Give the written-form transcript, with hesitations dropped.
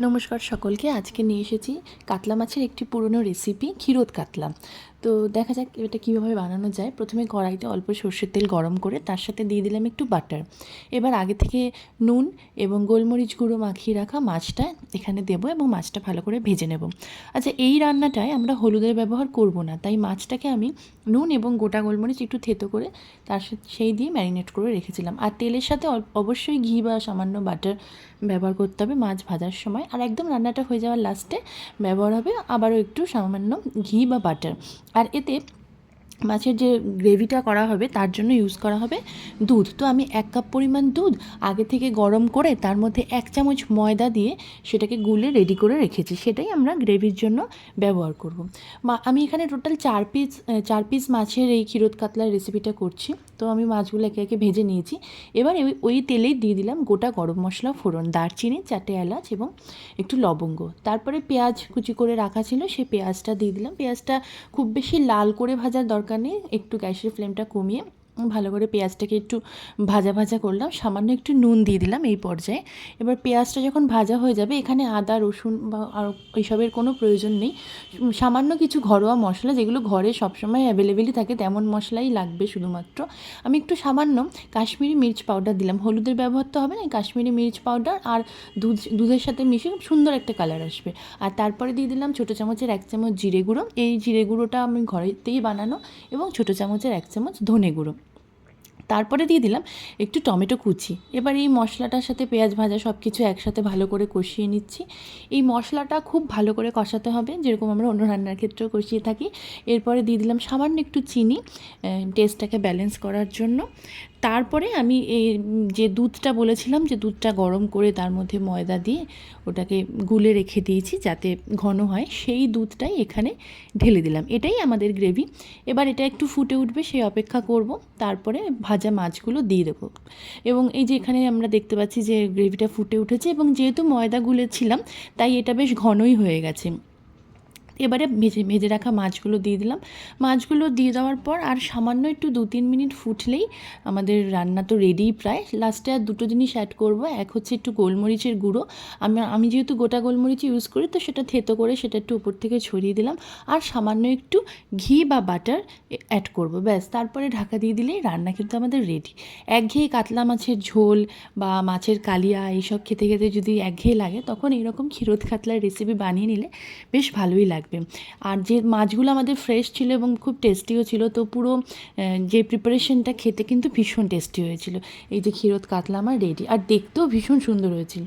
নমস্কার সকলকে। আজকে নিয়ে এসেছি কাতলা মাছের একটি পুরনো রেসিপি, ক্ষীরোদ কাতলা। তো দেখা যাক এটা কীভাবে বানানো যায়। প্রথমে কড়াইতে অল্প সর্ষের তেল গরম করে তার সাথে দিয়ে দিলাম একটু বাটার। এবার আগে থেকে নুন এবং গোলমরিচ গুঁড়ো মাখিয়ে রাখা মাছটা এখানে দেবো এবং মাছটা ভালো করে ভেজে নেব। আচ্ছা, এই রান্নাটায় আমরা হলুদের ব্যবহার করব না, তাই মাছটাকে আমি নুন এবং গোটা গোলমরিচ একটু থেতো করে তার সাথে সেই দিয়ে ম্যারিনেট করে রেখেছিলাম। আর তেলের সাথে অবশ্যই ঘি বা সামান্য বাটার ব্যবহার করতে হবে মাছ ভাজার সময়। আর একদম রান্নাটা হয়ে যাওয়ার লাস্টে ব্যবহার হবে আবারও একটু সামান্য ঘি বা বাটার। আর এতে মাছের যে গ্রেভিটা করা হবে তার জন্য ইউজ করা হবে দুধ। তো আমি 1 কাপ পরিমাণ দুধ আগে থেকে গরম করে তার মধ্যে 1 চামচ ময়দা দিয়ে সেটাকে গুলে রেডি করে রেখেছি, সেটাই আমরা গ্রেভির জন্য ব্যবহার করব। আমি এখানে টোটাল 4 পিস মাছের এই ক্ষীরোদ কাতলার রেসিপিটা করছি। তো আমি মাছগুলো একে একে ভেজে নিয়েছি। এবার ওই তেলেই দিয়ে দিলাম গোটা গরম মশলা ফোড়ন, দারচিনি, 4টে এলাচ এবং একটু লবঙ্গ। তারপরে পেঁয়াজ কুচি করে রাখা ছিল, সেই পেঁয়াজটা দিয়ে দিলাম। পেঁয়াজটা খুব বেশি লাল করে ভাজার দরকার নেই, একটু গ্যাসের ফ্লেমটা কমিয়ে ভালো করে পেঁয়াজটাকে একটু ভাজা ভাজা করলাম। সামান্য একটু নুন দিয়ে দিলাম এই পর্যায়ে। এবার পেঁয়াজটা যখন ভাজা হয়ে যাবে, এখানে আদা রসুন বা আর এইসবের কোনো প্রয়োজন নেই। সামান্য কিছু ঘরোয়া মশলা, যেগুলো ঘরে সবসময় অ্যাভেলেবেলই থাকে তেমন মশলাই লাগবে শুধুমাত্র। আমি একটু সামান্য কাশ্মীরি মির্চ পাউডার দিলাম, হলুদের ব্যবহার তো হবে না, কাশ্মীরি মির্চ পাউডার আর দুধের সাথে মিশিয়ে খুব সুন্দর একটা কালার আসবে। আর তারপরে দিয়ে দিলাম ছোটো চামচের 1 চামচ জিরে গুঁড়ো। এই জিরে গুঁড়োটা আমি ঘরেতেই বানানো, এবং ছোটো চামচের 1 চামচ ধনে গুঁড়ো। তারপরে দিয়ে দিলাম একটু টমেটো কুচি। এবার এই মশলাটার সাথে পেঁয়াজ ভাজা সব কিছু একসাথে ভালো করে কষিয়ে নিচ্ছি। এই মশলাটা খুব ভালো করে কষাতে হবে, যেরকম আমরা অন্য রান্নার ক্ষেত্রেও কষিয়ে থাকি। এরপরে দিয়ে দিলাম সামান্য একটু চিনি, টেস্টটাকে ব্যালেন্স করার জন্য। তারপরে আমি এই যে দুধটা বলেছিলাম, যে দুধটা গরম করে তার মধ্যে ময়দা দিয়ে ওটাকে গুলে রেখে দিয়েছি যাতে ঘন হয়, সেই দুধটাই এখানে ঢেলে দিলাম। এটাই আমাদের গ্রেভি। এবার এটা একটু ফুটে উঠবে, সেই অপেক্ষা করব। তারপরে ভাজা মাছগুলো দিয়ে দেবো। এবং এই যে এখানে আমরা দেখতে পাচ্ছি যে গ্রেভিটা ফুটে উঠেছে, এবং যেহেতু ময়দা গুলেছিলাম তাই এটা বেশ ঘনই হয়ে গেছে। এবারে ভেজে রাখা মাছগুলো দিয়ে দিলাম। মাছগুলো দিয়ে দেওয়ার পর আর সামান্য একটু 2-3 মিনিট ফুটলেই আমাদের রান্না তো রেডিই প্রায়। লাস্টে আর দুটো জিনিস অ্যাড করব। এক হচ্ছে একটু গোলমরিচের গুঁড়ো। আমি যেহেতু গোটা গোলমরিচ ইউজ করি, তো সেটা থেতো করে সেটা একটু উপর থেকে ছড়িয়ে দিলাম। আর সামান্য একটু ঘি বা বাটার অ্যাড করব, ব্যাস। তারপরে ঢাকা দিয়ে দিলেই রান্না কিন্তু আমাদের রেডি। একঘেয়ে কাতলা মাছের ঝোল বা মাছের কালিয়া এইসব খেতে খেতে যদি একঘেয়ে লাগে, তখন এইরকম ক্ষীরোদ কাতলার রেসিপি বানিয়ে নিলে বেশ ভালোই লাগবে। আর যে মাছগুলো আমাদের ফ্রেশ ছিল এবং খুব টেস্টিও ছিল, তো পুরো যে প্রিপারেশনটা খেতে কিন্তু ভীষণ টেস্টি হয়েছিল। এই যে ক্ষীরোদ কাতলা আমার রেডি, আর দেখতেও ভীষণ সুন্দর হয়েছিল।